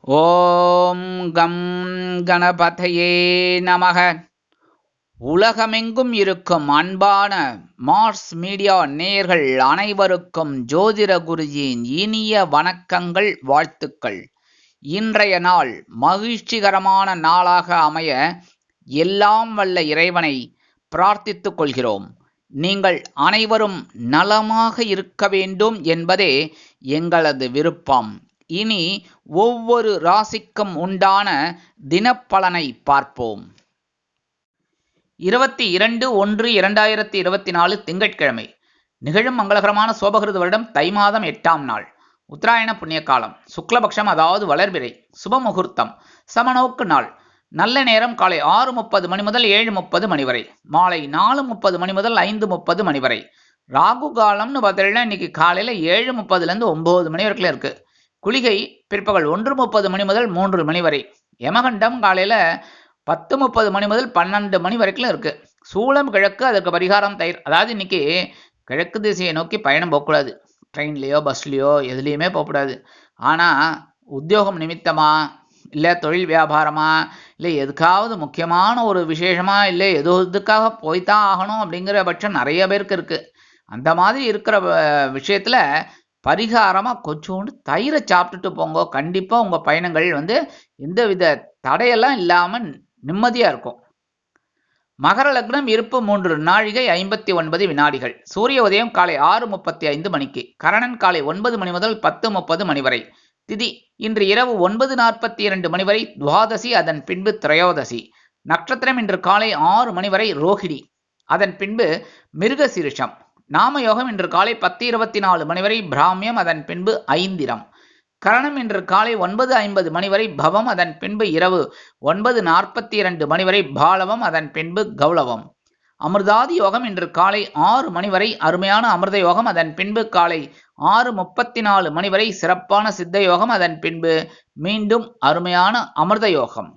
ஓம் come கணபதையே நமக. உலகமெங்கும் இருக்கும் அன்பான மார்ஸ் மீடியா நேயர்கள் அனைவருக்கும் ஜோதிட குருஜியின் இனிய வணக்கங்கள், வாழ்த்துக்கள். இன்றைய நாள் மகிழ்ச்சிகரமான நாளாக அமைய எல்லாம் வல்ல இறைவனை பிரார்த்தித்துக் கொள்கிறோம். நீங்கள் அனைவரும் நலமாக இருக்க வேண்டும் என்பதே எங்களது விருப்பம். இனி ஒவ்வொரு ராசிக்கும் உண்டான தினப்பலனை பார்ப்போம். 22/1/2024 திங்கட்கிழமை. நிகழும் மங்களகரமான சோபகிருது வருடம் தை மாதம் 8ஆம் நாள், உத்தராயண புண்ணிய காலம், சுக்லபக்ஷம், அதாவது வளர்பிறை, சுப முகூர்த்தம், சமநோக்கு நாள். நல்ல நேரம் காலை 6:30 மணி முதல் 7:30 மணி வரை, மாலை 4:30 மணி முதல் 5:30 மணி வரை. ராகு காலம்னு பார்த்தீங்கன்னா இன்னைக்கு காலையில் 7:30லேருந்து 9 மணி வரைக்கும் இருக்கு. குளிகை பிற்பகல் 1:30 மணி முதல் 3 மணி வரை. யமகண்டம் காலையில் 10:30 மணி முதல் 12 மணி வரைக்கும் இருக்கு. சூளம் கிழக்கு, அதற்கு பரிகாரம் தயிர். அதாவது இன்னைக்கு கிழக்கு திசையை நோக்கி பயணம் போகக்கூடாது. ட்ரெயின்லேயோ பஸ்லேயோ எதுலேயுமே போகக்கூடாது. ஆனால் உத்தியோகம் நிமித்தமா, இல்லை தொழில் வியாபாரமா, இல்லை எதுக்காவது முக்கியமான ஒரு விசேஷமா, இல்லை எதுக்காக போய்தான் ஆகணும் அப்படிங்கிற பட்சம் நிறைய பேருக்கு இருக்குது. அந்த மாதிரி இருக்கிற விஷயத்தில் பரிகாரமாக கொஞ்சோண்டு தயிரை சாப்பிட்டுட்டு போங்க. கண்டிப்பாக உங்கள் பயணங்கள் எந்தவித தடையெல்லாம் இல்லாமல் நிம்மதியாக இருக்கும். மகர லக்னம், இருப்பு 3 நாழிகை 59 வினாடிகள். சூரிய உதயம் காலை 6:35 மணிக்கு. கரணன் காலை 9 மணி முதல் 10:30 மணி வரை. திதி இன்று இரவு 9:42 மணி வரை துவாதசி, அதன் பின்பு திரையோதசி. நட்சத்திரம் இன்று காலை 6 மணி வரை ரோஹிணி, அதன் பின்பு மிருகசீரிஷம். நாமயோகம் இன்று காலை 10:24 மணி வரை பிராமியம், அதன் பின்பு ஐந்திரம். கரணம் இன்று காலை 9:50 மணி வரை பவம், அதன் பின்பு இரவு 9:42 மணி வரை பாலவம், அதன் பின்பு கௌளவம். அமிர்தாதி யோகம் இன்று காலை 6 மணி வரை அருமையான அமிர்த யோகம், அதன் பின்பு காலை 6:34 மணி வரை சிறப்பான சித்த யோகம், அதன் பின்பு மீண்டும் அருமையான அமிர்த யோகம்.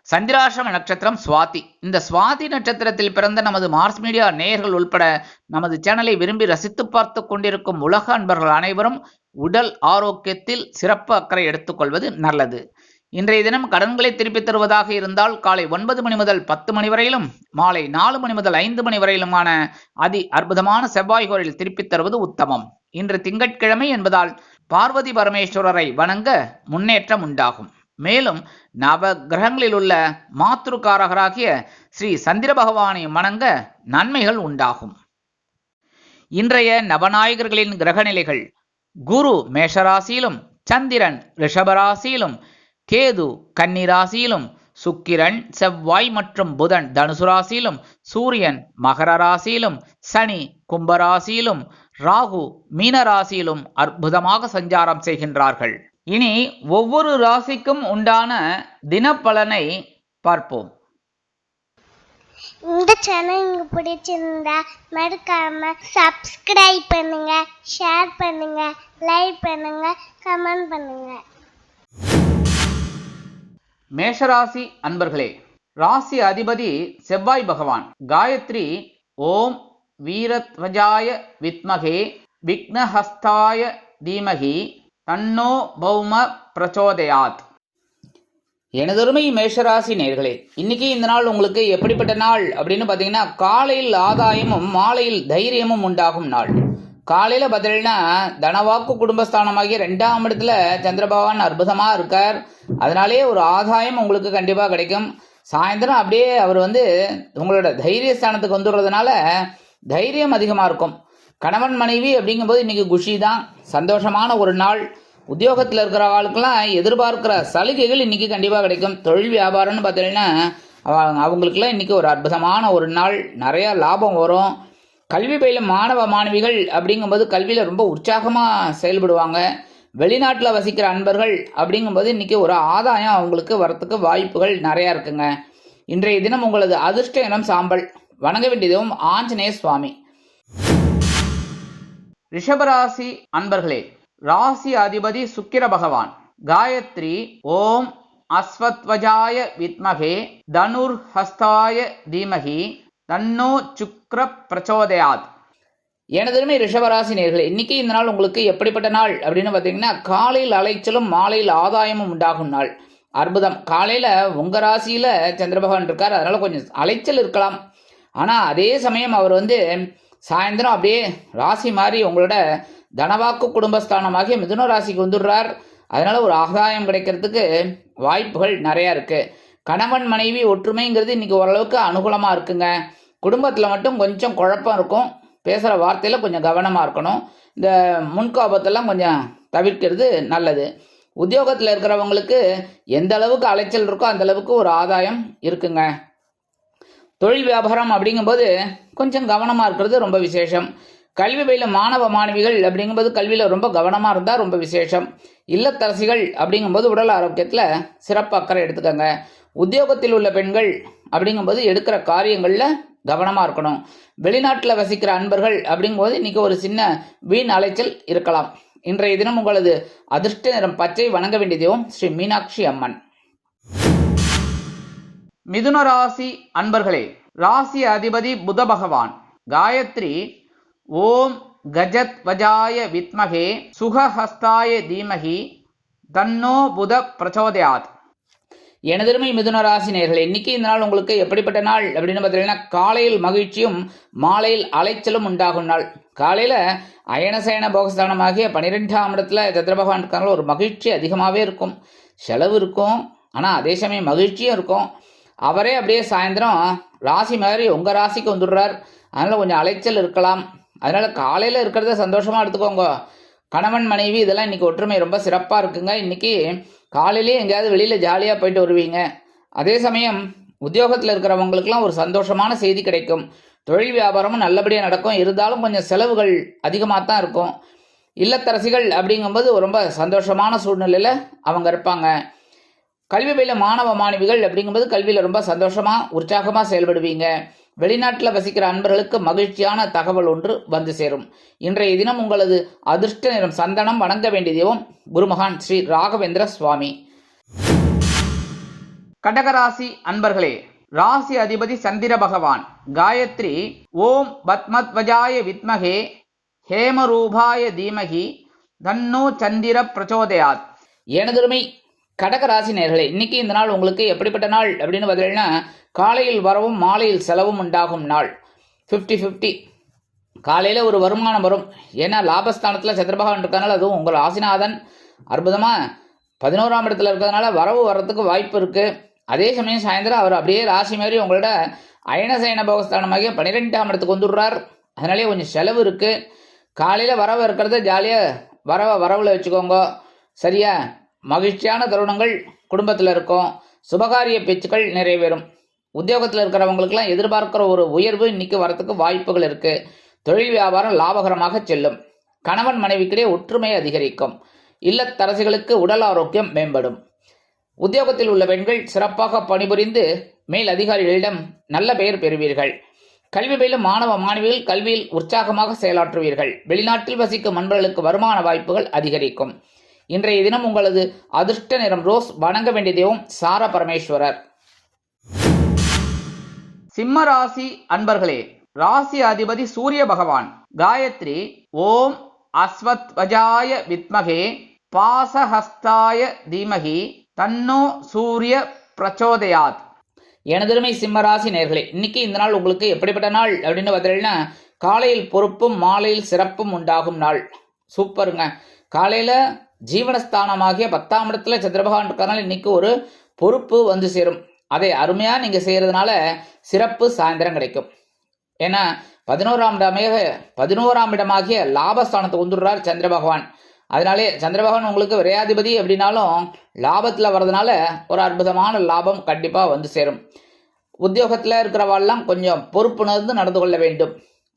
சந்திராசிரம நட்சத்திரம் சுவாதி. இந்த சுவாதி நட்சத்திரத்தில் பிறந்த நமது மார்ஸ் மீடியா நேயர்கள் உள்பட நமது சேனலை விரும்பி ரசித்து பார்த்து கொண்டிருக்கும் உலக அன்பர்கள் அனைவரும் உடல் ஆரோக்கியத்தில் சிறப்பு அக்கறை எடுத்துக்கொள்வது நல்லது. இன்றைய தினம் கடன்களை திருப்பித் தருவதாக இருந்தால் காலை 9 மணி முதல் 10 மணி வரையிலும், மாலை 4 மணி முதல் 5 மணி வரையிலுமான அதி அற்புதமான செவ்வாய் கோரில் திருப்பித் தருவது உத்தமம். இன்று திங்கட்கிழமை என்பதால் பார்வதி பரமேஸ்வரரை வணங்க முன்னேற்றம் உண்டாகும். மேலும் நவ கிரகங்களில் உள்ள மாத்ருகாரகராகிய ஸ்ரீ சந்திர பகவானை வணங்க நன்மைகள் உண்டாகும். இன்றைய நவநாயகர்களின் கிரகநிலைகள்: குரு மேஷராசியிலும், சந்திரன் ரிஷபராசியிலும், கேது கன்னிராசியிலும், சுக்கிரன் செவ்வாய் மற்றும் புதன் தனுசு ராசியிலும், சூரியன் மகர ராசியிலும், சனி கும்பராசியிலும், ராகு மீனராசியிலும் அற்புதமாக சஞ்சாரம் செய்கின்றார்கள். இனி ஒவ்வொரு ராசிக்கும் உண்டான தினப்பலனை பார்ப்போம். இந்த சேனல் உங்களுக்கு பிடிச்சிருந்தா மறக்காம சப்ஸ்கிரைப் பண்ணுங்க, ஷேர் பண்ணுங்க, லைக் பண்ணுங்க, கமெண்ட் பண்ணுங்க. மேஷராசி அன்பர்களே, ராசி அதிபதி செவ்வாய் பகவான். காயத்ரி ஓம் வீரத்வஜாய வித்மகே விக்னஹஸ்தாய தீமகி தன்னோ பௌம பிரச்சோதயாத். எனதொருமை மேஷராசி நேர்களே, இன்னைக்கு இந்த நாள் உங்களுக்கு எப்படிப்பட்ட நாள் அப்படின்னு பார்த்தீங்கன்னா, காலையில் ஆதாயமும் மாலையில் தைரியமும் உண்டாகும் நாள். காலையில் பார்த்தீங்கன்னா தனவாக்கு குடும்பஸ்தானமாகிய 2ஆம் இடத்துல சந்திரபகவான் அற்புதமாக இருக்கார். அதனாலே ஒரு ஆதாயம் உங்களுக்கு கண்டிப்பாக கிடைக்கும். சாயந்தரம் அப்படியே அவர் உங்களோட தைரிய ஸ்தானத்துக்கு வந்துடுறதுனால தைரியம் அதிகமாக இருக்கும். கணவன் மனைவி அப்படிங்கும்போது இன்னைக்கு குஷி தான், சந்தோஷமான ஒரு நாள். உத்தியோகத்தில் இருக்கிற ஆளுக்கெல்லாம் எதிர்பார்க்கிற சலுகைகள் இன்னைக்கு கண்டிப்பாக கிடைக்கும். தொழில் வியாபாரம்னு பார்த்தீங்கன்னா அவங்களுக்குலாம் இன்னைக்கு ஒரு அற்புதமான ஒரு நாள், நிறையா லாபம் வரும். கல்வி பயிலும் மாணவ மாணவிகள் அப்படிங்கும்போது கல்வியில் ரொம்ப உற்சாகமாக செயல்படுவாங்க. வெளிநாட்டில் வசிக்கிற அன்பர்கள் அப்படிங்கும்போது இன்னைக்கு ஒரு ஆதாயம் அவங்களுக்கு வரத்துக்கு வாய்ப்புகள் நிறையா இருக்குங்க. இன்றைய தினம் உங்களது அதிர்ஷ்ட இனம் சாம்பல். வணங்க வேண்டியதும் ஆஞ்சநேய சுவாமி. ரிஷபராசி அன்பர்களே, ராசி அதிபதி சுக்கிர பகவான். காயத்ரி ஓம் அஸ்வத்வஜாய வித்மகே தனுர்ஹஸ்தாய தீமகி தன்னோ சுக்ர பிரச்சோதயாத். எனதுமே ரிஷபராசி நேயர்களே, இன்னைக்கு இந்த நாள் உங்களுக்கு எப்படிப்பட்ட நாள் அப்படின்னு பார்த்தீங்கன்னா, காலையில் அலைச்சலும் மாலையில் ஆதாயமும் உண்டாகும் நாள். அற்புதம். காலையில் உங்கள் ராசியில் சந்திர பகவான் இருக்கார், அதனால் கொஞ்சம் அலைச்சல் இருக்கலாம். ஆனால் அதே சமயம் அவர் சாயந்தரம் அப்படியே ராசி மாறி உங்களோட தனவாக்கு குடும்பஸ்தானமாகிய மிதுன ராசிக்கு வந்துடுறார். அதனால் ஒரு ஆதாயம் கிடைக்கிறதுக்கு வாய்ப்புகள் நிறையா இருக்குது. கணவன் மனைவி ஒற்றுமைங்கிறது இன்றைக்கி ஓரளவுக்கு அனுகூலமாக இருக்குங்க. குடும்பத்தில் மட்டும் கொஞ்சம் குழப்பம் இருக்கும். பேசுகிற வார்த்தையில் கொஞ்சம் கவனமாக இருக்கணும். இந்த முன்கோபத்தெல்லாம் கொஞ்சம் தவிர்க்கிறது நல்லது. உத்தியோகத்தில் இருக்கிறவங்களுக்கு எந்த அளவுக்கு அலைச்சல் இருக்கோ அந்த அளவுக்கு ஒரு ஆதாயம் இருக்குங்க. தொழில் வியாபாரம் அப்படிங்கும்போது கொஞ்சம் கவனமாக இருக்கிறது ரொம்ப விசேஷம். கல்வி பயிலும் மாணவ மாணவிகள் அப்படிங்கும்போது கல்வியில் ரொம்ப கவனமாக இருந்தால் ரொம்ப விசேஷம். இல்லத்தரசிகள் அப்படிங்கும்போது உடல் ஆரோக்கியத்தில் சிறப்பு அக்கறை எடுத்துக்கோங்க. உத்தியோகத்தில் உள்ள பெண்கள் அப்படிங்கும்போது எடுக்கிற காரியங்களில் கவனமாக இருக்கணும். வெளிநாட்டில் வசிக்கிற அன்பர்கள் அப்படிங்கும்போது இன்றைக்கி ஒரு சின்ன வீண் அலைச்சல் இருக்கலாம். இன்றைய தினம் உங்களது அதிர்ஷ்ட நிறம் பச்சை. வணங்க வேண்டிய தெய்வம் ஸ்ரீ மீனாட்சி அம்மன். மிதுன ராசி அன்பர்களே, ராசி அதிபதி புத பகவான். காயத்ரி ஓம் கஜத் வஜாய வித்மகே சுகஹஸ்தாய தீமகி தன்னோ புத பிரச்சோதயாத். எனதருமை மிதுன ராசி நேயர்களே, இன்னைக்கு இந்த நாள் உங்களுக்கு எப்படிப்பட்ட நாள் அப்படின்னு பார்த்தீங்கன்னா, காலையில் மகிழ்ச்சியும் மாலையில் அலைச்சலும் உண்டாகும் நாள். காலையில் அயனசயன போகஸ்தானமாகிய 12ஆம் இடத்துல சந்திர பகவான் இருக்காங்களோ ஒரு மகிழ்ச்சி அதிகமாகவே இருக்கும். செலவு இருக்கும், ஆனால் அதே சமயம் மகிழ்ச்சியும் இருக்கும். அவரே அப்படியே சாயந்தரம் ராசி மாதிரி உங்கள் ராசிக்கு வந்துடுறார். அதனால் கொஞ்சம் அலைச்சல் இருக்கலாம். அதனால் காலையில் இருக்கிறத சந்தோஷமாக எடுத்துக்கோங்க. கணவன் மனைவி இதெல்லாம் இன்றைக்கி ஒற்றுமை ரொம்ப சிறப்பாக இருக்குங்க. இன்றைக்கி காலையிலேயே எங்கேயாவது வெளியில் ஜாலியாக போயிட்டு வருவீங்க. அதே சமயம் உத்தியோகத்தில் இருக்கிறவங்களுக்கெல்லாம் ஒரு சந்தோஷமான செய்தி கிடைக்கும். தொழில் வியாபாரமும் நல்லபடியாக நடக்கும். இருந்தாலும் கொஞ்சம் செலவுகள் அதிகமாக தான் இருக்கும். இல்லத்தரசிகள் அப்படிங்கும்போது ரொம்ப சந்தோஷமான சூழ்நிலையில் அவங்க இருப்பாங்க. கல்வி பயில மாணவ மாணவிகள் அப்படிங்கும்போது கல்வியில் ரொம்ப சந்தோஷமாக உற்சாகமாக செயல்படுவீங்க. வெளிநாட்டில் வசிக்கிற அன்பர்களுக்கு மகிழ்ச்சியான தகவல் ஒன்று வந்து சேரும். இன்றைய தினம் உங்களது அதிர்ஷ்ட நிறம் சந்தனம். வணங்க வேண்டிய தெய்வம் குருமகான் ஸ்ரீ ராகவேந்திர சுவாமி. கடகராசி அன்பர்களே, ராசி அதிபதி சந்திர பகவான். காயத்ரி ஓம் பத்மத்வஜாய வித்மகே ஹேமரூபாய தீமகி தன்னோ சந்திர பிரச்சோதயாத். எனதுரிமை கடகராசி நேயர்களே, இன்னைக்கு இந்த நாள் உங்களுக்கு எப்படிப்பட்ட நாள் அப்படின்னு பார்த்தீங்கன்னா, காலையில் வரவும் மாலையில் செலவும் உண்டாகும் நாள். 50-50. காலையில் ஒரு வருமானம் வரும். ஏன்னா லாபஸ்தானத்தில் சந்திரபகவான் இருக்கிறதுனால, அதுவும் உங்கள் ராசிநாதன் அற்புதமாக 11ஆம் இடத்துல இருக்கிறதுனால வரவு வர்றதுக்கு வாய்ப்பு இருக்குது. அதே சமயம் சாயந்தரம் அவர் அப்படியே ராசி மாதிரி உங்களோட அயனசயன போகஸ்தானமாகிய 12ஆம் இடத்துக்கு வந்துடுறார். அதனாலே கொஞ்சம் செலவு இருக்குது. காலையில் வரவு இருக்கிறத ஜாலியாக வரவில் வச்சுக்கோங்க. சரியா? மகிழ்ச்சியான தருணங்கள் குடும்பத்தில் இருக்கும். சுபகாரிய பேச்சுக்கள் நிறைவேறும். உத்தியோகத்தில் இருக்கிறவங்களுக்கெல்லாம் எதிர்பார்க்கிற ஒரு உயர்வு இன்னைக்கு வரத்துக்கு வாய்ப்புகள் இருக்குது. தொழில் வியாபாரம் லாபகரமாக செல்லும். கணவன் மனைவிக்கிடையே ஒற்றுமை அதிகரிக்கும். இல்லத்தரசிகளுக்கு உடல் ஆரோக்கியம் மேம்படும். உத்தியோகத்தில் உள்ள பெண்கள் சிறப்பாக பணிபுரிந்து மேல் அதிகாரிகளிடம் நல்ல பெயர் பெறுவீர்கள். கல்வி பயிலும் மாணவ மாணவிகள் கல்வியில் உற்சாகமாக செயலாற்றுவீர்கள். வெளிநாட்டில் வசிக்கும் நண்பர்களுக்கு வருமான வாய்ப்புகள் அதிகரிக்கும். இன்றைய தினம் உங்களது அதிர்ஷ்ட நிறம் ரோஸ். வணங்க வேண்டிய தெய்வம் சார பரமேஸ்வரர். சிம்ம ராசி அன்பர்களே, ராசி அதிபதி சூரிய பகவான். காயத்ரி ஓம் அஸ்வத்வஜாய வித்மகே பாசஹஸ்தாய தீமகி தன்னோ சூரிய பிரச்சோதயாத். எனதருமை சிம்மராசி நேயர்களே, இன்னைக்கு இந்த நாள் உங்களுக்கு எப்படிப்பட்ட நாள் அப்படின்னு பார்த்தீங்கன்னா, காலையில் பொறுப்பும் மாலையில் சிறப்பும் உண்டாகும் நாள். சூப்பருங்க. காலையில் ஜீவனஸ்தானமாகிய 10ஆம் இடத்துல சந்திரபகவான் இருக்கிறதுனால இன்னைக்கு ஒரு பொறுப்பு வந்து சேரும். அதை அருமையாக நீங்கள் செய்கிறதுனால சிறப்பு சாயந்தரம் கிடைக்கும். ஏன்னா 11ஆம் இடமாகிய லாபஸ்தானத்தை வந்துடுறார் சந்திர பகவான். அதனாலே சந்திர பகவான் உங்களுக்கு விரையாதிபதி அப்படின்னாலும் லாபத்தில் வர்றதுனால ஒரு அற்புதமான லாபம் கண்டிப்பாக வந்து சேரும். உத்தியோகத்தில் இருக்கிறவாள்லாம் கொஞ்சம் பொறுப்புணர்ந்து நடந்து கொள்ள வேண்டும்.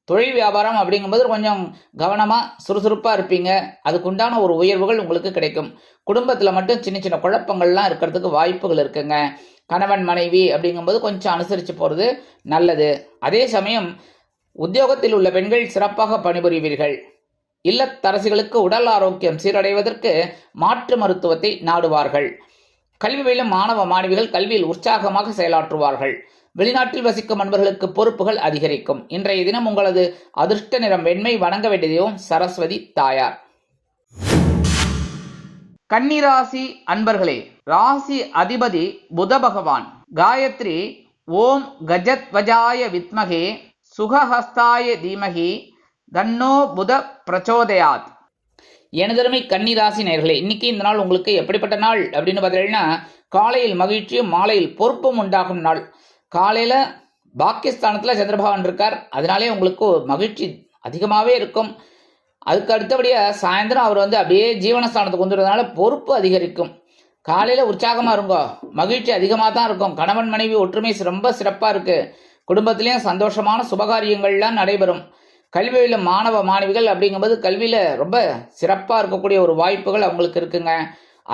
தொழில் வியாபாரம் அப்படிங்கும்போது கொஞ்சம் கவனமாக சுறுசுறுப்பாக இருப்பீங்க. அதுக்குண்டான ஒரு உயர்வுகள் உங்களுக்கு கிடைக்கும். குடும்பத்தில் மட்டும் சின்ன சின்ன குழப்பங்கள்லாம் இருக்கிறதுக்கு வாய்ப்புகள் இருக்குங்க. கணவன் மனைவி அப்படிங்கும்போது கொஞ்சம் அனுசரித்து போகிறது நல்லது. அதே சமயம் உத்தியோகத்தில் உள்ள பெண்கள் சிறப்பாக பணிபுரிவீர்கள். இல்லத்தரசிகளுக்கு உடல் ஆரோக்கியம் சீரடைவதற்கு மாற்று மருத்துவத்தை நாடுவார்கள். கல்வி பயிலும் மாணவ மாணவிகள் கல்வியில் உற்சாகமாக செயலாற்றுவார்கள். வெளிநாட்டில் வசிக்கும் அன்பர்களுக்கு பொறுப்புகள் அதிகரிக்கும். இன்றைய தினம் உங்களது அதிர்ஷ்ட நிறம் வெண்மை. வணங்க வேண்டிய தெய்வம் சரஸ்வதி தாயார். கன்னிராசி அன்பர்களே, ராசி அதிபதி புத பகவான். காயத்ரி ஓம் கஜத்வஜாய வித்மகே சுகஹஸ்தாய தீமகி தன்னோ புத பிரச்சோதயாத். எனதருமை கன்னிராசி நேயர்களே, இன்னைக்கு இந்த நாள் உங்களுக்கு எப்படிப்பட்ட நாள் அப்படின்னு பார்த்தீங்கன்னா, காலையில் மகிழ்ச்சியும் மாலையில் பொறுப்பும் உண்டாகும் நாள். காலையில் பாக்கியஸ்தானத்தில் சந்திரபகவான் இருக்கார், அதனாலே உங்களுக்கு மகிழ்ச்சி அதிகமாகவே இருக்கும். அதுக்கு அடுத்தபடியாக சாயந்தரம் அவர் அப்படியே ஜீவனஸ்தானத்துக்கு வந்துடுறதுனால பொறுப்பு அதிகரிக்கும். காலையில் உற்சாகமாக இருங்கோ, மகிழ்ச்சி அதிகமாக தான் இருக்கும். கணவன் மனைவி ஒற்றுமை ரொம்ப சிறப்பாக இருக்குது. குடும்பத்திலையும் சந்தோஷமான சுபகாரியங்கள்லாம் நடைபெறும். கல்வியில் மாணவ மாணவிகள் அப்படிங்கும்போது கல்வியில் ரொம்ப சிறப்பாக இருக்கக்கூடிய ஒரு வாய்ப்புகள் அவங்களுக்கு இருக்குங்க.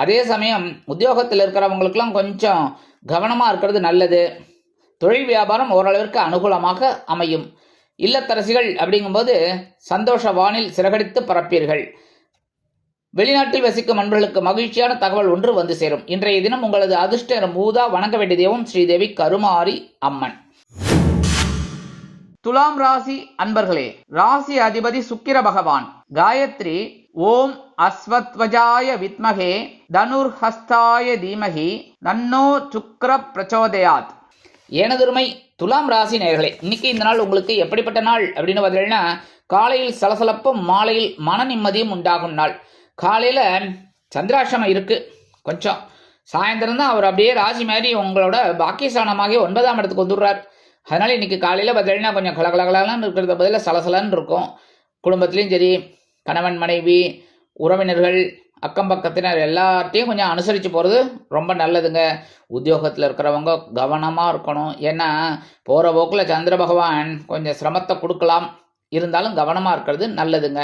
அதே சமயம் உத்தியோகத்தில் இருக்கிறவங்களுக்கெல்லாம் கொஞ்சம் கவனமாக இருக்கிறது நல்லது. தொழில் வியாபாரம் ஓரளவிற்கு அனுகூலமாக அமையும். இல்லத்தரசிகள் அப்படிங்கும்போது சந்தோஷ வானில் சிறகடித்து பரப்பீர்கள். வெளிநாட்டில் வசிக்கும் அன்பர்களுக்கு மகிழ்ச்சியான தகவல் ஒன்று வந்து சேரும். இன்றைய தினம் உங்களது அதிர்ஷ்ட நிறம் ஊதா. வணங்க வேண்டிய தெய்வம் ஸ்ரீதேவி கருமாரி அம்மன். துலாம் ராசி அன்பர்களே, ராசி அதிபதி சுக்கிர பகவான். காயத்ரி ஓம் அஸ்வத்வஜாய வித்மகே தனுர்ஹஸ்தாய தீமகி தன்னோ சுக்ர பிரச்சோதயாத். எனதுரிமை துலாம் ராசி நேயர்களே, இன்னைக்கு இந்த நாள் உங்களுக்கு எப்படிப்பட்ட நாள் அப்படின்னு பார்த்தீங்கன்னா, காலையில் சலசலப்பும் மாலையில் மன நிம்மதியும் உண்டாகும் நாள். காலையில் சந்திராஷ்டமம் இருக்குது கொஞ்சம், சாயந்தரம் தான் அவர் அப்படியே ராசி மாதிரி உங்களோட பாக்கியஸ்தானமாகி 9ஆம் இடத்துக்கு வந்துடுறார். அதனால் இன்றைக்கி காலையில் பார்த்தீங்கன்னா கொஞ்சம் கலகலகலான்னு இருக்கிறத பதில் சலசலன்னு இருக்கும். குடும்பத்துலேயும் சரி, கணவன் மனைவி உறவினர்கள் அக்கம் பக்கத்தினர் எல்லாத்தையும் கொஞ்சம் அனுசரித்து போகிறது ரொம்ப நல்லதுங்க. உத்தியோகத்தில் இருக்கிறவங்க கவனமாக இருக்கணும். ஏன்னா போகிற போக்கில் சந்திர பகவான் கொஞ்சம் சிரமத்தை கொடுக்கலாம், இருந்தாலும் கவனமாக இருக்கிறது நல்லதுங்க.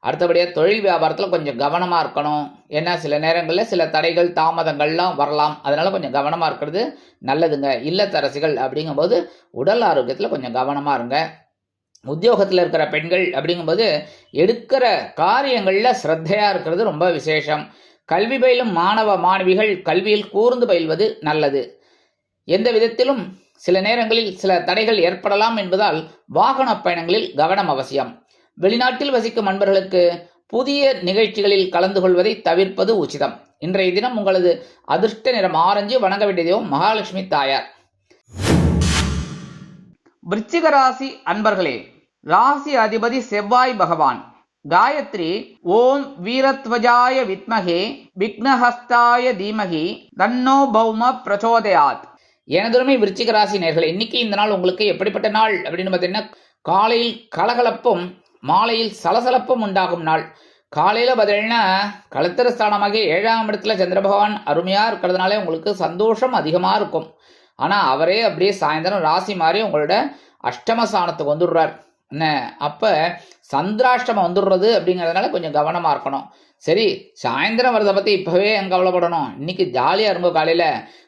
அடுத்தபடியாக தொழில் வியாபாரத்தில் கொஞ்சம் கவனமாக இருக்கணும். ஏன்னா சில நேரங்களில் சில தடைகள் தாமதங்கள்லாம் வரலாம், அதனால் கொஞ்சம் கவனமாக இருக்கிறது நல்லதுங்க. இல்லத்தரசிகள் அப்படிங்கும்போது உடல் ஆரோக்கியத்தில் கொஞ்சம் கவனமாக இருங்க. உத்தியோகத்தில் இருக்கிற பெண்கள் அப்படிங்கும்போது எடுக்கிற காரியங்களில் ஸ்ரத்தையாக இருக்கிறது ரொம்ப விசேஷம். கல்வி பயிலும் மாணவ மாணவிகள் கல்வியில் கூர்ந்து பயில்வது நல்லது. எந்த விதத்திலும் சில நேரங்களில் சில தடைகள் ஏற்படலாம் என்பதால் வாகன பயணங்களில் கவனம் அவசியம். வெளிநாட்டில் வசிக்கும் அன்பர்களுக்கு புதிய நிகழ்ச்சிகளில் கலந்து கொள்வதை தவிர்ப்பது உச்சிதம். இன்றைய தினம் உங்களது அதிர்ஷ்ட நிறம் ஆரஞ்சு. வணங்க வேண்டிய தெய்வம் மகாலட்சுமி தாயார். விருச்சிக ராசி அன்பர்களே, ராசி அதிபதி செவ்வாய் பகவான். காயத்ரி ஓம் வீரத்வஜாய வித்மகே விக்னஹஸ்தாய தீமகி தன்னோ பௌம பிரச்சோதயாத். எனதுரிமை விருச்சிக ராசி நேயர்களே, இன்னைக்கு இந்த நாள் உங்களுக்கு எப்படிப்பட்ட நாள் அப்படின்னு பார்த்தீங்கன்னா, காலையில் கலகலப்பும் மாலையில் சலசலப்பும் உண்டாகும் நாள். காலையில் பார்த்தீங்கன்னா களத்திரஸ்தானமாக 7ஆம் இடத்துல சந்திர பகவான் அருமையாக இருக்கிறதுனாலே உங்களுக்கு சந்தோஷம் அதிகமாக இருக்கும். ஆனால் அவரே அப்படியே சாயந்தரம் ராசி மாதிரி உங்களோட அஷ்டமஸ்தானத்துக்கு வந்துடுறார். என்ன அப்போ சந்திராஷ்டமம் வந்துடுறது அப்படிங்கிறதுனால கொஞ்சம் கவனமாக இருக்கணும். சரி, சாயந்தரம் வரதை பற்றி இப்போவே எங்கே கவலைப்படணும். இன்றைக்கி ஜாலியாக இருக்கும். காலையில்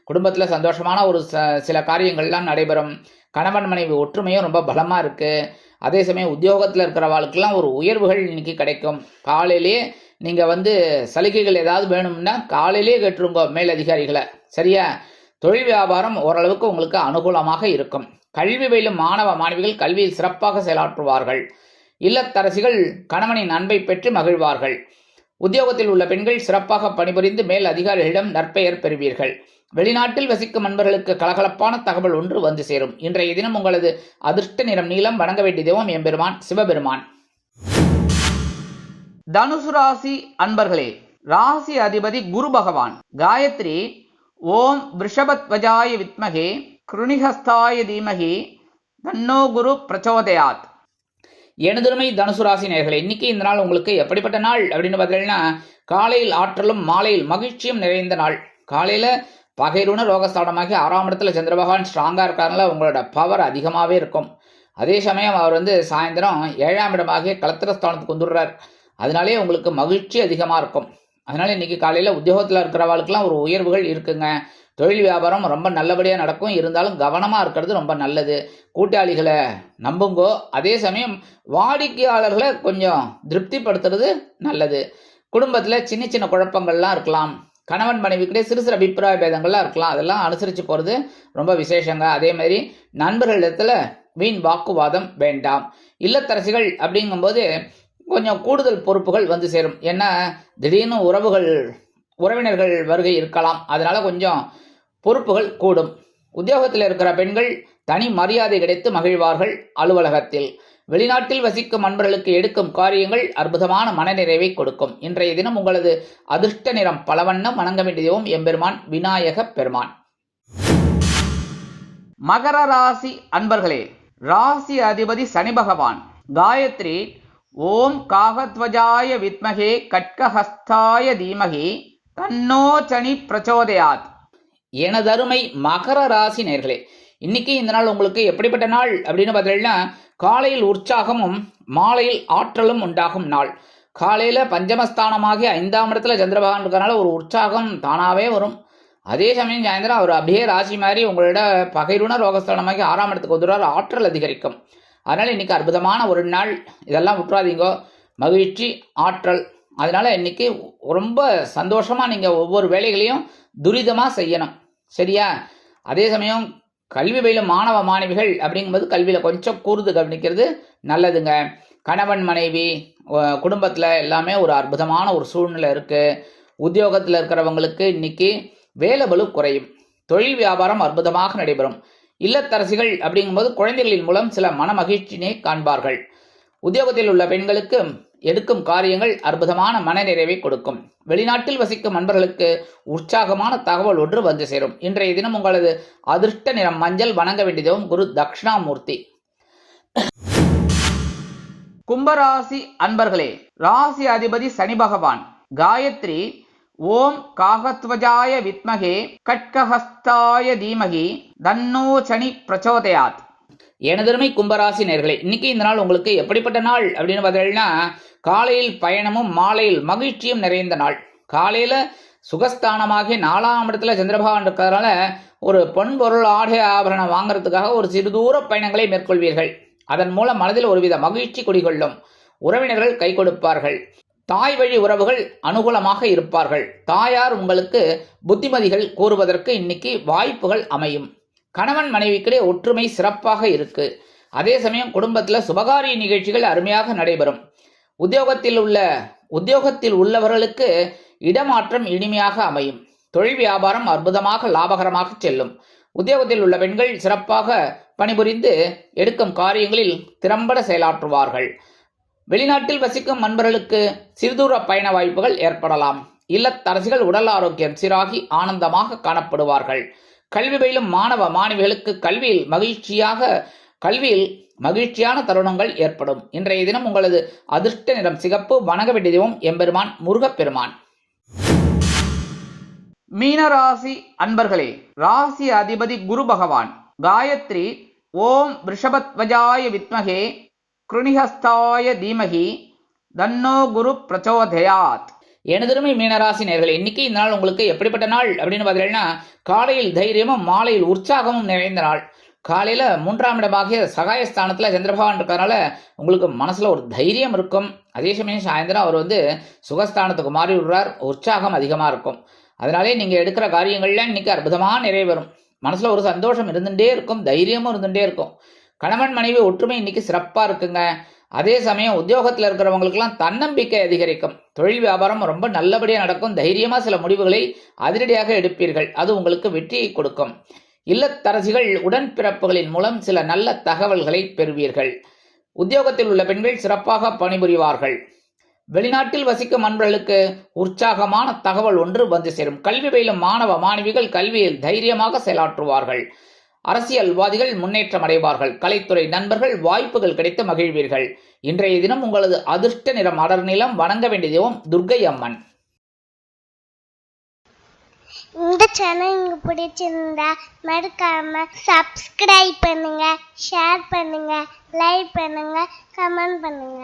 குடும்பத்தில் சந்தோஷமான ஒரு சில காரியங்கள்லாம் நடைபெறும். கணவன் மனைவி ஒற்றுமையும் ரொம்ப பலமாக இருக்குது. அதே சமயம் உத்தியோகத்தில் இருக்கிறவாளுக்கெல்லாம் ஒரு உயர்வுகள் இன்றைக்கி கிடைக்கும். காலையிலேயே நீங்கள் சலுகைகள் ஏதாவது வேணும்னா காலையிலேயே கேட்டுருங்க மேலதிகாரிகளை, சரியா? தொழில் வியாபாரம் ஓரளவுக்கு உங்களுக்கு அனுகூலமாக இருக்கும். கல்வி பயிலும் மாணவ மாணவிகள் கல்வியில் சிறப்பாக செயலாற்றுவார்கள். இல்லத்தரசிகள் கணவனின் அன்பை பெற்று மகிழ்வார்கள். உத்தியோகத்தில் உள்ள பெண்கள் சிறப்பாக பணிபுரிந்து மேல் அதிகாரிகளிடம் நற்பெயர் பெறுவீர்கள். வெளிநாட்டில் வசிக்கும் அன்பர்களுக்கு கலகலப்பான தகவல் ஒன்று வந்து சேரும். இன்றைய தினம் உங்களது அதிர்ஷ்ட நிறம் நீலம். வணங்க வேண்டிய தெய்வம் எம்பெருமான் சிவபெருமான். தனுசு ராசி அன்பர்களே, ராசி அதிபதி குரு பகவான். காயத்ரி ஓம் விருஷபத்வஜாய வித்மகே கிருணிஹஸ்தாய தீமகி தன்னோ குரு பிரச்சோதயாத். எனதுரிமை தனுசு ராசி நேயர்களே, இன்னைக்கு இந்த நாள் உங்களுக்கு எப்படிப்பட்ட நாள் அப்படின்னு பார்த்தீங்கன்னா, காலையில் ஆற்றலும் மாலையில் மகிழ்ச்சியும் நிறைந்த நாள். காலையில் பகைருண ரோகஸ்தானமாகி 6ஆம் இடத்துல சந்திர பகவான் ஸ்ட்ராங்காக இருக்காருனால உங்களோட பவர் அதிகமாகவே இருக்கும். அதே சமயம் அவர் சாயந்தரம் 7ஆம் இடமாகிய களத்திரஸ்தானத்துக்கு வந்துடுறார். அதனாலே உங்களுக்கு மகிழ்ச்சி அதிகமாக இருக்கும். அதனால் இன்றைக்கி காலையில் உத்தியோகத்தில் இருக்கிறவாளுக்கெல்லாம் ஒரு உயர்வுகள் இருக்குங்க. தொழில் வியாபாரம் ரொம்ப நல்லபடியாக நடக்கும். இருந்தாலும் கவனமாக இருக்கிறது ரொம்ப நல்லது. கூட்டாளிகளை நம்புங்கோ. அதே சமயம் வாடிக்கையாளர்களை கொஞ்சம் திருப்திப்படுத்துறது நல்லது. குடும்பத்தில் சின்ன சின்ன குழப்பங்கள்லாம் இருக்கலாம். கணவன் மனைவிக்கிட்டே சிறு சிறு அபிப்பிராய பேதங்கள்லாம் இருக்கலாம், அதெல்லாம் அனுசரித்து போகிறது ரொம்ப விசேஷங்க. அதே மாதிரி நண்பர்களிடத்தில் வீண் வாக்குவாதம் வேண்டாம். இல்லத்தரசிகள் அப்படிங்கும்போது கொஞ்சம் கூடுதல் பொறுப்புகள் வந்து சேரும். ஏன்னா திடீர்னு உறவினர்கள் வருகை இருக்கலாம், அதனால கொஞ்சம் பொறுப்புகள் கூடும். உத்தியோகத்தில் இருக்கிற பெண்கள் தனி மரியாதை கிடைத்து மகிழ்வார்கள். அலுவலகத்தில் வெளிநாட்டில் வசிக்கும் நண்பர்களுக்கு எடுக்கும் காரியங்கள் அற்புதமான மனநிறைவை கொடுக்கும். இன்றைய தினம் உங்களது அதிர்ஷ்ட நிறம் பலவண்ணம். வணங்க வேண்டியதும் எம்பெருமான் விநாயக பெருமான். மகர ராசி அன்பர்களே, ராசி அதிபதி சனி பகவான். காயத்ரி ஓம் காகத்வஜாய வித்மகே கட்கஹஸ்தாய தீமகி தன்னோ சனி பிரச்சோதயாத். எனதருமை மகர ராசி நேர்களே, இன்னைக்கு இந்த நாள் உங்களுக்கு எப்படிப்பட்ட நாள் அப்படின்னு பார்த்தீங்கன்னா, காலையில் உற்சாகமும் மாலையில் ஆற்றலும் உண்டாகும் நாள். காலையில் பஞ்சமஸ்தானமாகி 5ஆம் இடத்துல சந்திரபகவான் இருக்கிறனால ஒரு உற்சாகம் தானாகவே வரும். அதே சமயம் சாயந்தரம் அவர் அப்படியே ராசி மாதிரி உங்களோட பகைருண ரோகஸ்தானமாகி 6ஆம் இடத்துக்கு வந்துடுவார், ஆற்றல் அதிகரிக்கும். அதனால் இன்னைக்கு அற்புதமான ஒரு நாள், இதெல்லாம் விட்டுறாதீங்கோ. மகிழ்ச்சி, ஆற்றல், அதனால இன்னைக்கு ரொம்ப சந்தோஷமாக நீங்கள் ஒவ்வொரு வேலைகளையும் துரிதமாக செய்யணும், சரியா? அதே சமயம் கல்வி பயிலும் மாணவ மாணவிகள் அப்படிங்கும்போது கல்வியில் கொஞ்சம் கூர்ந்து கவனிக்கிறது நல்லதுங்க. கணவன் மனைவி குடும்பத்தில் எல்லாமே ஒரு அற்புதமான ஒரு சூழ்நிலை இருக்குது. உத்தியோகத்தில் இருக்கிறவங்களுக்கு இன்னைக்கு வேலை பளு குறையும். தொழில் வியாபாரம் அற்புதமாக நடைபெறும். இல்லத்தரசிகள் அப்படிங்கும்போது குழந்தைகளின் மூலம் சில மன மகிழ்ச்சியினை காண்பார்கள். உத்தியோகத்தில் உள்ள பெண்களுக்கு எடுக்கும் காரியங்கள் அற்புதமான மனநிறைவை கொடுக்கும். வெளிநாட்டில் வசிக்கும் நண்பர்களுக்கு உற்சாகமான தகவல் ஒன்று வந்து சேரும். இன்றைய தினம் உங்களது அதிர்ஷ்ட நிறம் மஞ்சள். வணங்க வேண்டியதும் குரு தட்சிணாமூர்த்தி. கும்பராசி அன்பர்களே, ராசி அதிபதி சனி பகவான். காயத்ரி ஓம் காகத்வஜாய வித்மகே கட்கஹஸ்தாய தீமகி தன்னோ சனி பிரச்சோதயாத். எனதருமை கும்பராசி நேர்களே, இன்னைக்கு இந்த நாள் உங்களுக்கு எப்படிப்பட்ட நாள் அப்படின்னு பார்த்தீங்கன்னா, காலையில் பயணமும் மாலையில் மகிழ்ச்சியும் நிறைந்த நாள். காலையில் சுகஸ்தானமாகி 4ஆம் இடத்துல சந்திரபகவான் இருக்கிறதுனால ஒரு பொன்பொருள் ஆடை ஆபரணம் வாங்குறதுக்காக ஒரு சிறு தூர பயணங்களை மேற்கொள்வீர்கள். அதன் மூலம் மனதில் ஒருவித மகிழ்ச்சி குடிகொள்ளும். உறவினர்கள் கை கொடுப்பார்கள். தாய் வழி உறவுகள் அனுகூலமாக இருப்பார்கள். தாயார் உங்களுக்கு புத்திமதிகள் கூறுவதற்கு இன்னைக்கு வாய்ப்புகள் அமையும். கணவன் மனைவிக்கிடையே ஒற்றுமை சிறப்பாக இருக்கு. அதே சமயம் குடும்பத்தில் சுபகாரிய நிகழ்ச்சிகள் அருமையாக நடைபெறும். உத்தியோகத்தில் உள்ளவர்களுக்கு இடமாற்றம் இனிமையாக அமையும். தொழில் வியாபாரம் அற்புதமாக லாபகரமாக செல்லும். உத்தியோகத்தில் உள்ள பெண்கள் சிறப்பாக பணிபுரிந்து எடுக்கும் காரியங்களில் திறம்பட செயலாற்றுவார்கள். வெளிநாட்டில் வசிக்கும் நண்பர்களுக்கு சிறுதூர பயண வாய்ப்புகள் ஏற்படலாம். இல்லத்தரசிகள் உடல் ஆரோக்கியம் சீராகி ஆனந்தமாக காணப்படுவார்கள். கல்வி பயிலும் மாணவ மாணவிகளுக்கு கல்வியில் மகிழ்ச்சியான தருணங்கள் ஏற்படும். இன்றைய தினம் உங்களது அதிர்ஷ்ட நிறம் சிகப்பு. வணங்க வேண்டியதும் எம்பெருமான் முருகப்பெருமான். மீனராசி அன்பர்களே, ராசி அதிபதி குரு பகவான். காயத்ரி ஓம் ரிஷபத்வஜாய வித்மகே கிருணிஹஸ்தாய தீமகி தன்னோ குரு பிரச்சோதயாத். எனதருமை மீனராசி நேர்களே, இன்னைக்கு இந்த நாள் உங்களுக்கு எப்படிப்பட்ட நாள் அப்படின்னு பார்த்தீங்கன்னா, காலையில் தைரியமும் மாலையில் உற்சாகமும் நிறைந்த நாள். காலையில் 3ஆம் இடமாகிய சகாயஸ்தானத்தில் சந்திரபகவான் இருக்கிறதுனால உங்களுக்கு மனசில் ஒரு தைரியம் இருக்கும். அதே சமயம் சாயந்தரம் அவர் சுகஸ்தானத்துக்கு மாறி விடுறார், உற்சாகம் அதிகமாக இருக்கும். அதனாலே நீங்கள் எடுக்கிற காரியங்கள்லாம் இன்னைக்கு அற்புதமாக நிறைவேறும். மனசில் ஒரு சந்தோஷம் இருந்துகிட்டே இருக்கும், தைரியமும் இருந்துகிட்டே இருக்கும். கணவன் மனைவி ஒற்றுமை இன்னைக்கு சிறப்பாக இருக்குங்க. அதே சமயம் உத்தியோகத்தில் இருக்கிறவங்களுக்கெல்லாம் தன்னம்பிக்கை அதிகரிக்கும். தொழில் வியாபாரம் ரொம்ப நல்லபடியாக நடக்கும். தைரியமாக சில முடிவுகளை அதிரடியாக எடுப்பீர்கள், அது உங்களுக்கு வெற்றியை கொடுக்கும். இல்லத்தரசிகள் உடன்பிறப்புகளின் மூலம் சில நல்ல தகவல்களை பெறுவீர்கள். உத்தியோகத்தில் உள்ள பெண்கள் சிறப்பாக பணிபுரிவார்கள். வெளிநாட்டில் வசிக்கும் நண்பர்களுக்கு உற்சாகமான தகவல் ஒன்று வந்து சேரும். கல்வி பயிலும் மாணவ மாணவிகள் கல்வியில் தைரியமாக செயலாற்றுவார்கள். அரசியல்வாதிகள் முன்னேற்றம் அடைவார்கள். கலைத்துறை நண்பர்கள் வாய்ப்புகள் கிடைத்து மகிழ்வீர்கள். இன்றைய தினம் உங்களது அதிர்ஷ்ட நிறம் அடர் நிலம். வணங்க வேண்டியதும் துர்க்கை அம்மன். இந்த சேனல் உங்களுக்கு பிடிச்சிருந்தா மறக்காம சப்ஸ்கிரைப் பண்ணுங்க, ஷேர் பண்ணுங்க, லைக் பண்ணுங்க, கமெண்ட் பண்ணுங்க.